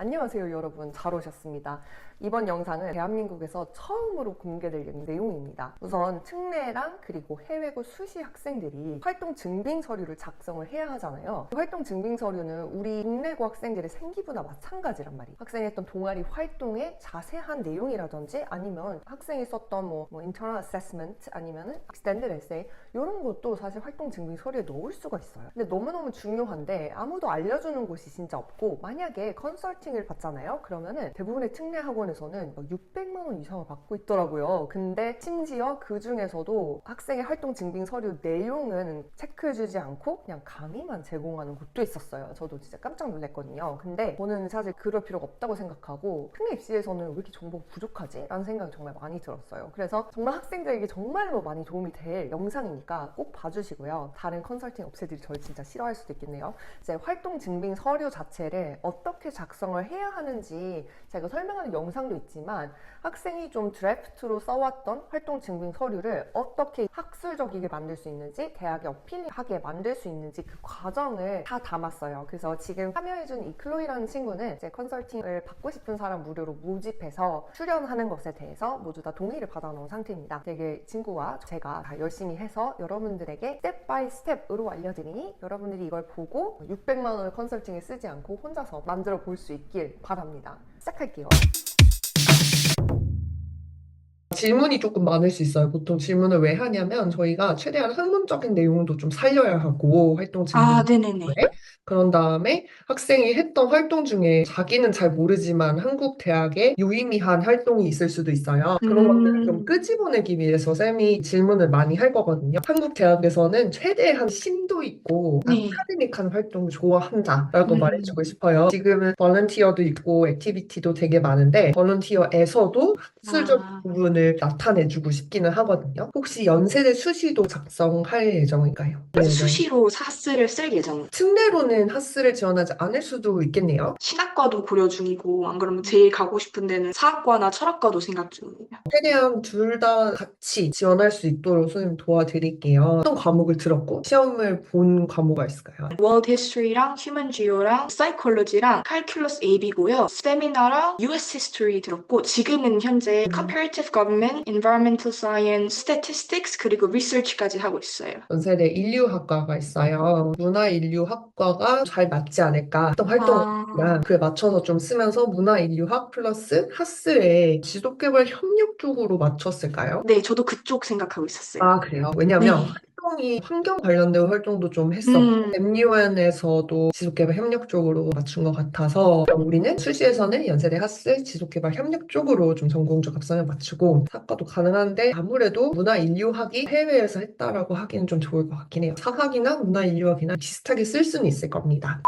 안녕하세요 여러분, 잘 오셨습니다. 이번 영상은 대한민국에서 처음으로 공개될 내용입니다. 우선 특례랑 그리고 해외고 수시 학생들이 활동 증빙 서류를 작성을 해야 하잖아요. 활동 증빙 서류는 우리 국내고 학생들의 생기부나 마찬가지란 말이에요. 학생이 했던 동아리 활동의 자세한 내용이라든지 아니면 학생이 썼던 뭐 internal assessment 아니면 extended essay 이런 것도 사실 활동 증빙 서류에 넣을 수가 있어요. 근데 너무너무 중요한데 아무도 알려주는 곳이 진짜 없고, 만약에 컨설팅을 받잖아요. 그러면은 대부분의 특례 학원에서는 막 600만 원 이상을 받고 있더라고요. 근데 심지어 그 중에서도 학생의 활동 증빙 서류 내용은 체크해주지 않고 그냥 강의만 제공하는 곳도 있었어요. 저도 진짜 깜짝 놀랐거든요. 근데 저는 사실 그럴 필요가 없다고 생각하고, 특례 입시에서는 왜 이렇게 정보가 부족하지? 라는 생각이 정말 많이 들었어요. 그래서 정말 학생들에게 정말로 많이 도움이 될 영상이니까 꼭 봐주시고요. 다른 컨설팅 업체들이 저를 진짜 싫어할 수도 있겠네요. 이제 활동 증빙 서류 자체를 어떻게 작성을 해야 하는지 제가 설명하는 영상도 있지만, 학생이 좀 드래프트로 써왔던 활동 증빙 서류를 어떻게 학술적이게 만들 수 있는지, 대학에 어필하게 만들 수 있는지 그 과정을 다 담았어요. 그래서 지금 참여해준 이 클로이라는 친구는 이제 컨설팅을 받고 싶은 사람 무료로 모집해서 출연하는 것에 대해서 모두 다 동의를 받아놓은 상태입니다. 되게 친구와 제가 다 열심히 해서 여러분들에게 스텝 바이 스텝으로 알려드리니 여러분들이 이걸 보고 600만 원을 컨설팅에 쓰지 않고 혼자서 만들어 볼 수 있길 바랍니다. 시작할게요. 질문이 조금 많을 수 있어요. 보통 질문을 왜 하냐면 저희가 최대한 학문적인 내용도 좀 살려야 하고, 활동 증빙 네네네. 에 그런 다음에 학생이 했던 활동 중에 자기는 잘 모르지만 한국 대학에 유의미한 활동이 있을 수도 있어요. 그런 것들을 좀 음, 끄집어내기 위해서 쌤이 질문을 많이 할 거거든요. 한국 대학에서는 최대한 심도 있고 네. 아카데믹한 활동을 좋아한다라고 음, 말해주고 싶어요. 지금은 볼런티어도 있고 액티비티도 되게 많은데, 볼런티어에서도 학술적 아, 부분을 나타내주고 싶기는 하거든요. 혹시 연세대 수시도 작성할 예정인가요? 네네. 수시로 사스를 쓸 예정이에요. 특례로는 하스를 지원하지 않을 수도 있겠네요. 신학과도 고려 중이고, 안 그러면 제일 가고 싶은 데는 사학과나 철학과도 생각 중이에요. 최대한 둘 다 같이 지원할 수 있도록 선생님 도와드릴게요. 어떤 과목을 들었고 시험을 본 과목이 있을까요? World History랑 Human Geo랑 Psychology랑 Calculus AB고요. 세미나랑 US History 들었고, 지금은 현재 Comparative Government, Environmental Science, Statistics, 그리고 Research까지 하고 있어요. 연세대 인류학과가 있어요. 문화인류학과가 잘 맞지 않을까 했던 활동을 아, 그에 맞춰서 좀 쓰면서 문화인류학 플러스 하스의 지속개발 협력 쪽으로 맞췄을까요? 네, 저도 그쪽 생각하고 있었어요. 아, 그래요? 왜냐면 네. 활동이 환경 관련된 활동도 좀 했었고, 음, MUN에서도 지속개발 협력 쪽으로 맞춘 것 같아서 우리는 수시에서는 연세대 하스 지속개발 협력 쪽으로 좀 전공적 합성을 맞추고, 사과도 가능한데 아무래도 문화인류학이 해외에서 했다라고 하기는 좀 좋을 것 같긴 해요. 사학이나 문화인류학이나 비슷하게 쓸 수는 있을 겁니다.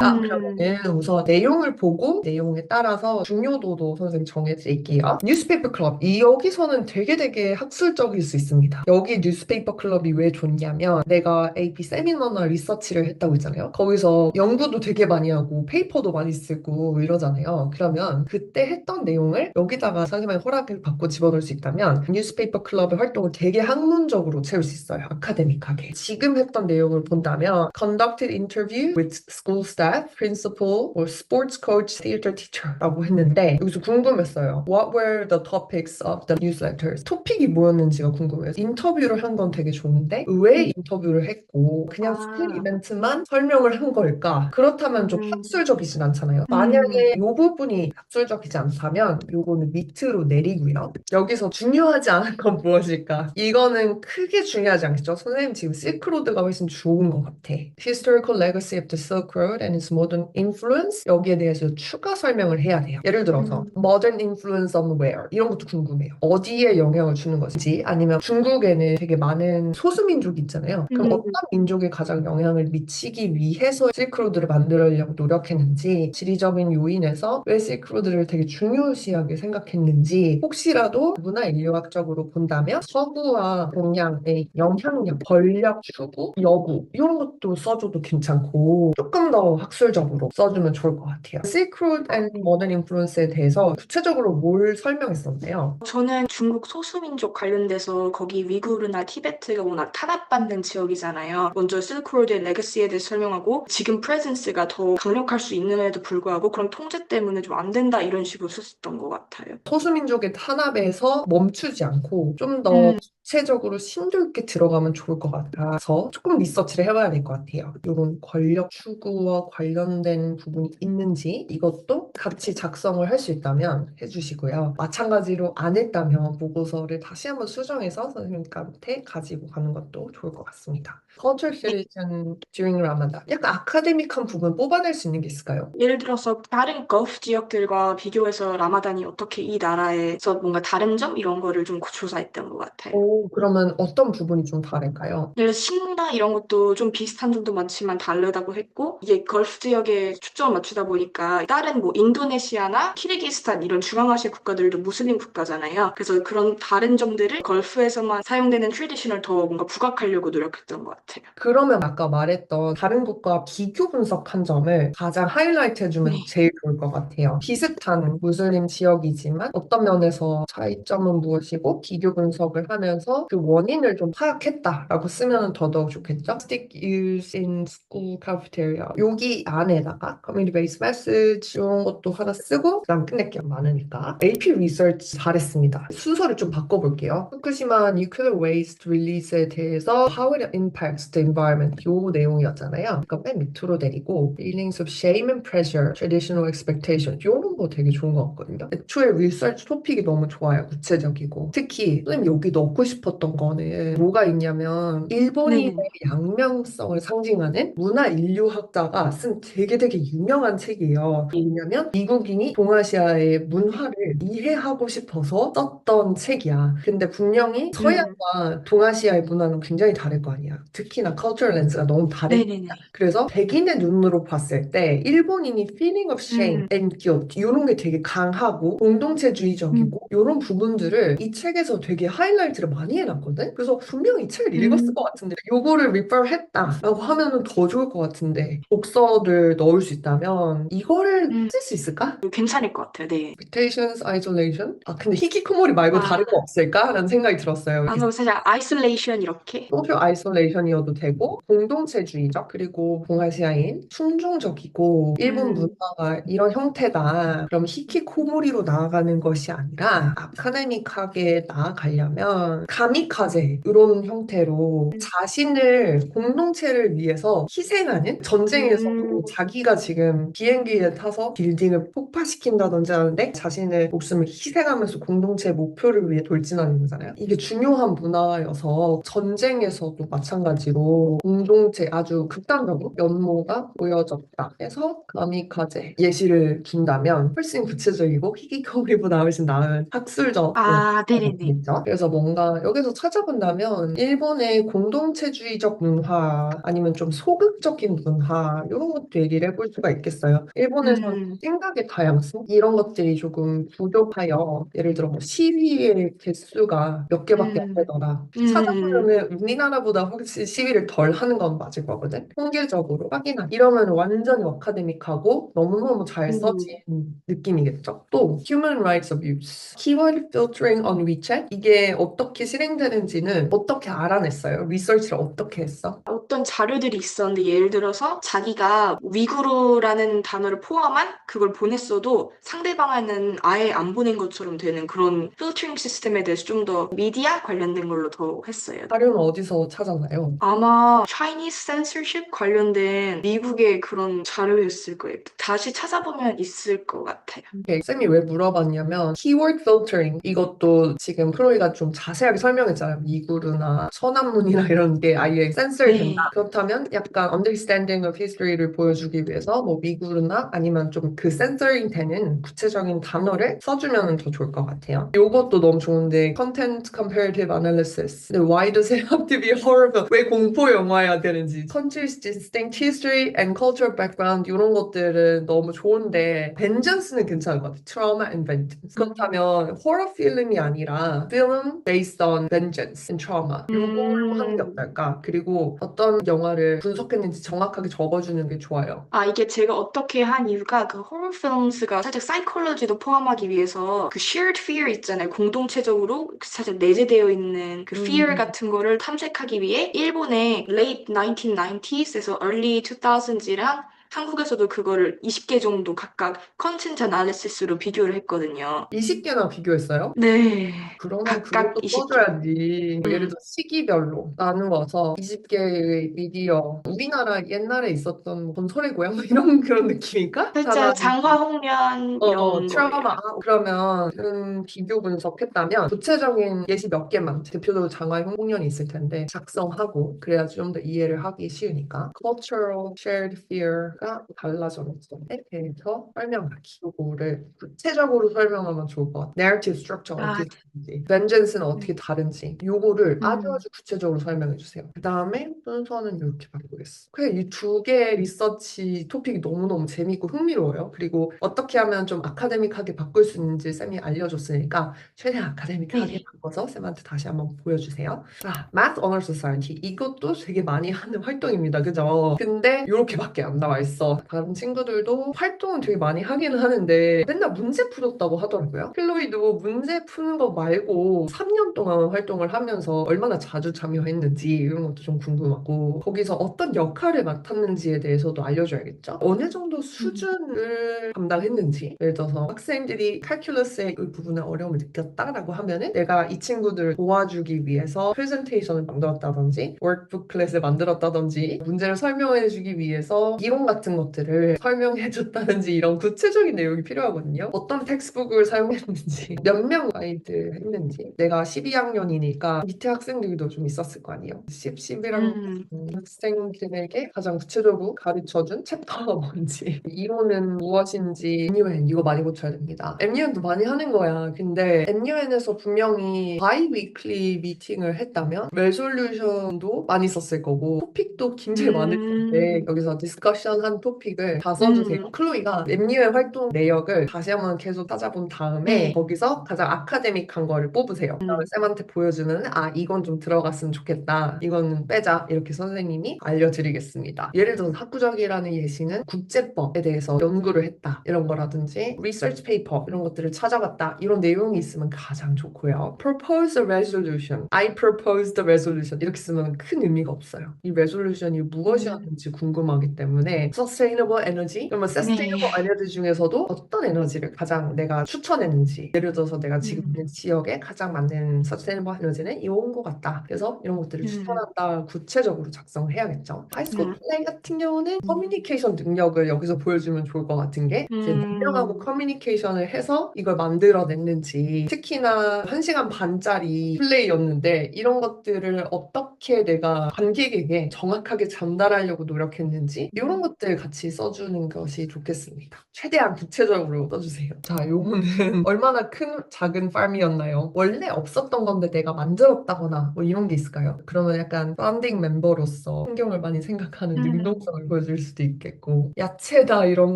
음, 그러면은 우선 내용을 보고 내용에 따라서 중요도도 선생님 정해드릴게요. 뉴스페이퍼 클럽. 여기서는 되게 학술적일 수 있습니다. 여기 뉴스페이퍼 클럽이 왜 좋냐면, 내가 AP 세미나나 리서치를 했다고 했잖아요. 거기서 연구도 되게 많이 하고 페이퍼도 많이 쓰고 이러잖아요. 그러면 그때 했던 내용을 여기다가 선생님의 허락을 받고 집어넣을 수 있다면 뉴스페이퍼 클럽의 활동을 되게 학문적으로 채울 수 있어요. 아카데믹하게. 지금 했던 내용을 본다면 conducted interview with school staff, principal, or sports coach, theater teacher라고 했는데, 여기서 궁금했어요. What were the topics of the newsletters? 토픽이 뭐였는지가 궁금해요. 인터뷰를 한 건 되게 좋은데 왜 인터뷰를 했고 그냥 스킬 아, 이벤트만 설명을 한 걸까? 그렇다면 좀 음, 학술적이진 않잖아요. 음, 만약에 이 부분이 학술적이지 않다면 요거는 밑으로 내리고요. 여기서 중요하지 않은 건 무엇일까? 이거는 크게 중요하지 않겠죠? 선생님 지금 실크로드가 훨씬 좋은 것 같아. Historical legacy of the Silk Road and its modern influence. 여기에 대해서 추가 설명을 해야 돼요. 예를 들어서 음, modern influence on where? 이런 것도 궁금해요. 어디에 영향을 주는 것인지, 아니면 중국에는 되게 많은 소수민족이 있잖아요. 그럼 어떤 음, 민족에 가장 영향을 미치기 위해서 실크로드를 만들려고 노력했는지, 지리적인 요인에서 왜 실크로드를 되게 중요시하게 생각했는지, 혹시라도 문화인류학적으로 본다면 서구와 동양의 영향력, 권력 추구 여부 이런 것도 써줘도 괜찮고, 조금 더 학술적으로 써주면 좋을 것 같아요. Silk Road and Modern Influence에 대해서 구체적으로 뭘 설명했었나요? 저는 중국 소수민족 관련돼서 거기 위구르나 티베트가 워낙 탄압받는 지역이잖아요. 먼저 실크로드의 레거시에 대해서 설명하고 지금 프레젠스가 더 강력할 수 있는에도 불구하고 그런 통제 때문에 좀 안 된다 이런 식으로 썼었던 것 같아요. 소수민족의 탄압에서 멈추지 않고 좀 더 음, 구체적으로 심도 있게 들어가면 좋을 것 같아서 조금 리서치를 해봐야 될 것 같아요. 이런 권력 추구와 관련된 부분이 있는지 이것도 같이 작성을 할 수 있다면 해주시고요. 마찬가지로 안 했다면 보고서를 다시 한번 수정해서 선생님한테 가지고 가는 것도 좋을 것 같습니다. Culture Citizen during Ramadan. 약간 아카데믹한 부분 뽑아낼 수 있는 게 있을까요? 예를 들어서 다른 걸프 지역들과 비교해서 라마단이 어떻게 이 나라에서 뭔가 다른 점 이런 거를 좀 조사했던 것 같아요. 오, 그러면 어떤 부분이 좀 다를까요? 예를 들어서 식문화 이런 것도 좀 비슷한 점도 많지만 다르다고 했고 이게 걸프 지역에 초점을 맞추다 보니까 다른 뭐 인도네시아나 키르기스탄 이런 중앙아시아 국가들도 무슬림 국가잖아요. 그래서 그런 다른 점들을 걸프에서만 사용되는 트레디션을 더 뭔가 부각하려고 노력했던 것 같아요. 그러면 아까 말했던 다른 국가 비교 분석한 점을 가장 하이라이트 해주면 네. 제일 좋을 것 같아요. 비슷한 무슬림 지역이지만 어떤 면에서 차이점은 무엇이고 비교 분석을 하면서 그 원인을 좀 파악했다라고 쓰면 더더욱 좋겠죠. Stick use in school cafeteria. 여기 안에다가 community based message 이런 것도 하나 쓰고 그다음 끝낼 게 많으니까 AP research 잘했습니다. 순서를 좀 바꿔볼게요. 후쿠시마 nuclear waste release에 대해서 how it impacts the environment 요 내용이었잖아요. 그러니까 맨 밑으로 내리고 feelings of shame and pressure, traditional expectation 요런 거 되게 좋은 것 같거든요. 애초에 리서치 토픽이 너무 좋아요. 구체적이고 특히 선생님 여기 넣고 싶었던 거는 뭐가 있냐면 일본인의 네네. 양명성을 상징하는 문화 인류학자가 쓴 되게 유명한 책이에요. 뭐냐면 미국인이 동아시아의 문화를 이해하고 싶어서 썼던 책이야. 근데 분명히 음, 서양과 동아시아의 문화는 굉장히 다를 거 아니야. 특히나 cultural 렌즈가 너무 다르니까. 네네네. 그래서 백인의 눈으로 봤을 때 일본인이 feeling of shame 음, and guilt 이런 게 되게 강하고 공동체주의적이고 이런 부분들을 이 책에서 되게 하이라이트를 많이 해놨거든. 그래서 분명 이 책을 읽었을 음, 것 같은데 요거를 refer 했다라고 하면은 더 좋을 것 같은데 독서를 넣을 수 있다면 이거를 음, 쓸 수 있을까? 괜찮을 것 같아요. 네. Expectations, isolation. 아 근데 히키코모리 말고 아, 다른 거 없을까? 라는 생각이 들었어요. 그럼 살짝 아이솔레이션 이렇게. 소셜 아이솔레이션이어도 되고 공동체주의적 그리고 동아시아인 순종적이고 일본 음, 문화가 이런 형태다. 그럼 히키코모리로 나아가는 것이 아니라 아카데믹하게 나아가려면 가미카제 이런 형태로 자신을 공동체를 위해서 희생하는 전쟁에서도 음, 자기가 지금 비행기에 타서 빌딩을 폭파시킨다든지 하는데 자신의 목숨을 희생하면서 공동체의 목표를 위해 돌진하는 거잖아요. 이게 중요한 문화여서 전쟁에서도 마찬가지로 공동체 아주 극단적으로 면모가 보여졌다 해서 가미카제 예시를 둔다면 훨씬 구체적이고 히키코모리보다 훨씬 나은 학술적 아, 네네네. 있죠. 그래서 뭔가 여기서 찾아본다면 일본의 공동체주의적 문화 아니면 좀 소극적인 문화 이런 것도 얘기를 해볼 수가 있겠어요. 일본에서는 음, 생각의 다양성 이런 것들이 조금 부족하여 예를 들어 뭐 시위의 개수가 몇 개밖에 안 음, 되더라. 음, 찾아보면은 우리나라보다 확실히 시위를 덜 하는 건 맞을 거거든. 통계적으로 확인하. 이러면 완전히 어카데믹하고 너무너무 잘 써진 음. 느낌이겠죠. 또 Human Rights Abuse, Keyword Filtering on WeChat 이게 어떻게 실행되는지는 어떻게 알아냈어요? 리서치를 어떻게 했어? 어떤 자료들이 있었는데 예를 들어서 자기가 위구르라는 단어를 포함한 그걸 보냈어도 상대방은 아예 안 보낸 것처럼 되는 그런 필터링 시스템에 대해서 좀 더 미디어 관련된 걸로 더 했어요. 자료는 어디서 찾았나요? 아마 Chinese censorship 관련된 미국의 그런 자료였을 거예요. 다시 찾아보면 있을 것 같아요. 오케이. 쌤이 왜 물어봤냐면 keyword filtering 이것도 지금 프로이가 좀 자세하게 설명했잖아요. 미구르나 서남문이나 이런 게 아예 센서리 된다. 네. 그렇다면 약간 understanding of history를 보여주기 위해서 뭐 미구르나 아니면 좀 그 센서링 되는 구체적인 단어를 써주면 더 좋을 것 같아요. 요것도 너무 좋은데 content comparative analysis. 근데 why does it have to be horror film? 왜 공포 영화여야 되는지. country's distinct history and cultural background 이런 것들은 너무 좋은데 vengeance는 괜찮을 것 같아요. trauma and vengeance. 그렇다면 horror film이 아니라 film based 했던 Vengeance and Trauma 요걸로 하는 게 어떨까? 그리고 어떤 영화를 분석했는지 정확하게 적어주는 게 좋아요. 아, 이게 제가 어떻게 한 이유가 그 호러 필름스가 살짝 사이콜로지도 포함하기 위해서 그 shared fear 있잖아요. 공동체적으로 살짝 내재되어 있는 그 fear 같은 거를 탐색하기 위해 일본의 late 1990s에서 early 2000s이랑 한국에서도 그거를 20개 정도 각각 컨텐츠 아날리시스로 비교를 했거든요. 20개나 비교했어요? 네. 그러면 각각 그것도 20개. 써줘야지. 예를 들어 시기별로 나누어서 20개의 미디어. 우리나라 옛날에 있었던 건설의 고향 이런 그런 느낌인가? 살짝 장화홍련 이런 거예요. 트라우마. 그러면 비교 분석했다면 구체적인 예시 몇 개만 대표적으로 장화의 홍련이 있을 텐데 작성하고 그래야지 좀 더 이해를 하기 쉬우니까 cultural shared fear가 달라졌어에 대해서 설명하기. 요거를 구체적으로 설명하면 좋을 것 같아요. narrative structure 아, 어떻게 다른지, vengeance는 어떻게 다른지 요거를 아주 음. 아주 구체적으로 설명해 주세요. 그 다음에 순서는 이렇게 바꾸겠어. 그래, 이 두 개의 리서치 토픽이 너무너무 재밌고 흥미로워요. 그리고 어떻게 하면 좀 아카데믹하게 바꿀 수 있는지 쌤이 알려줬으니까 최대한 아카데믹하게 네. 바꿔서 쌤한테 다시 한번 보여주세요. 자, Math Honor Society. 이것도 되게 많이 하는 활동입니다. 그죠? 근데 이렇게밖에 안 나와 있어. 다른 친구들도 활동은 되게 많이 하기는 하는데 맨날 문제 풀었다고 하더라고요. 클로이도 문제 푸는 거 말고 3년 동안 활동을 하면서 얼마나 자주 참여했는지 이런 것도 좀 궁금하고 거기서 어떤 역할을 맡았는지에 대해서도 알려줘야겠죠? 어느 정도 수준을 담당했는지 예를 들어서 학생들이 칼큘러스의 이 부분에 어려움을 느꼈다라고 하면은 내가 이 친구들을 도와주기 위해서 프레젠테이션을 만들었다든지 워크북클렛을 만들었다든지 문제를 설명해주기 위해서 이론 같은 것들을 설명해줬다든지 이런 구체적인 내용이 필요하거든요. 어떤 텍스트북을 사용했는지 몇 명 가이드 했는지 내가 12학년이니까 밑에 학생들도 좀 있었을 거 아니에요. 11학년 음. 학생들에게 가장 구체적으로 가르쳐준 챕터가 뭔지 이론은 무엇인지 MUN 이거 많이 고쳐야 됩니다. MUN도 많이 하는 거야. 근데 MUN에서 분명히 바이위클리 미팅을 했다면 레솔루션도 많이 썼을 거고 토픽도 굉장히 많을 텐데 여기서 디스커션 한 토픽을 다 써주세요. 클로이가 MUN 활동 내역을 다시 한번 계속 찾아본 다음에 네. 거기서 가장 아카데믹한 거를 뽑으세요. 그다음에 쌤한테 보여주면 아 이건 좀 들어갔으면 좋겠다. 이거는 빼자. 이렇게 선생님이 알려드리겠습니다. 예를 들어서 학구적이라는 예시는 국제법에 대해서 연구를 했다. 이런 거라든지 research paper 이런 것들을 찾아봤다. 이런 내용이 있으면 가장 좋고요. propose a resolution. I proposed a resolution. 이렇게 쓰면 큰 의미가 없어요. 이 resolution이 무엇이었는지 궁금하기 때문에 sustainable energy 그러면 sustainable 네. 에너지 중에서도 어떤 에너지를 가장 내가 추천했는지 예를 들어서 내가 지금 있는 지역에 가장 맞는 sustainable 에너지는 이온 것 같다. 그래서 이런 것들을 추천한다. 구체적으로 작성을 해야겠죠. 하이스쿨 플레이 같은 경우는 커뮤니케이션 능력을 여기서 보여주면 좋을 것 같은 게 이제 몇 명하고 커뮤니케이션을 해서 이걸 만들어냈는지 특히나 1시간 반짜리 플레이였는데 이런 것들을 어떻게 내가 관객에게 정확하게 전달하려고 노력했는지 이런 것들 같이 써주는 것이 좋겠습니다. 최대한 구체적으로 써주세요. 자, 요거는 얼마나 큰 작은 farm이었나요? 원래 없었던 건데 내가 만들었다거나 뭐 이런 게 있을까요? 그러면 약간 파운딩 멤버로서 환경을 많이 생각하는 능동성을 보여줄 수도 있겠고 야채다 이런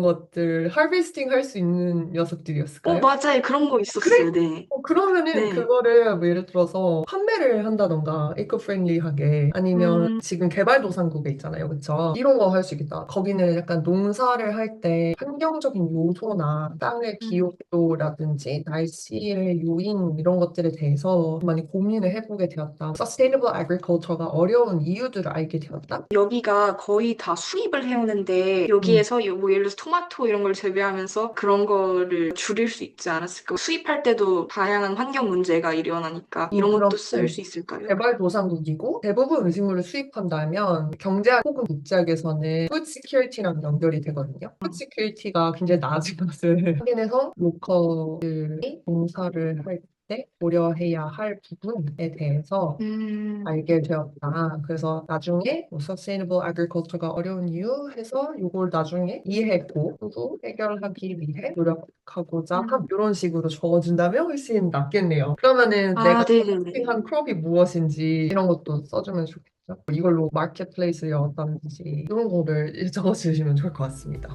것들 하베스팅 할 수 있는 녀석들이었을까요? 맞아요. 그런 거 그래? 있었어요. 네. 그러면은 네. 그거를 뭐 예를 들어서 판매를 한다던가 eco-friendly하게 아니면 지금 개발도상국에 있잖아요. 그쵸? 이런 거 할 수 있겠다. 거기는 약간 농사를 할 때 환경적인 요소나 땅의 기후도라든지 날씨의 요인 이런 것들에 대해서 많이 고민을 해보게 되었다. Sustainable agriculture가 어려운 이유들을 알게 되었다. 여기가 거의 다 수입을 해오는데 음. 여기에서 뭐 예를 들어서 토마토 이런 걸 재배하면서 그런 거를 줄일 수 있지 않았을까? 수입할 때도 다양한 환경 문제가 일어나니까 이런 그럼 것도 쓸 수 있을까요? 개발도상국이고 대부분 음식물을 수입한다면 경제학 혹은 국제학에서는 food security랑 연결이 되거든요. food security가 굉장히 낮은 것을 확인해서 로컬들이 농사를 할 때 고려해야 할 부분에 대해서 알게 되었다. 그래서 나중에 뭐 sustainable agriculture가 어려운 이유 해서 이걸 나중에 이해했고 그리고 해결하기 위해 노력하고자 함 이런 식으로 적어준다면 훨씬 낫겠네요. 그러면은 내가 네네네. 한 크롭이 무엇인지 이런 것도 써주면 좋겠죠. 이걸로 마켓플레이스를 얻었는지 이런 거를 적어주시면 좋을 것 같습니다.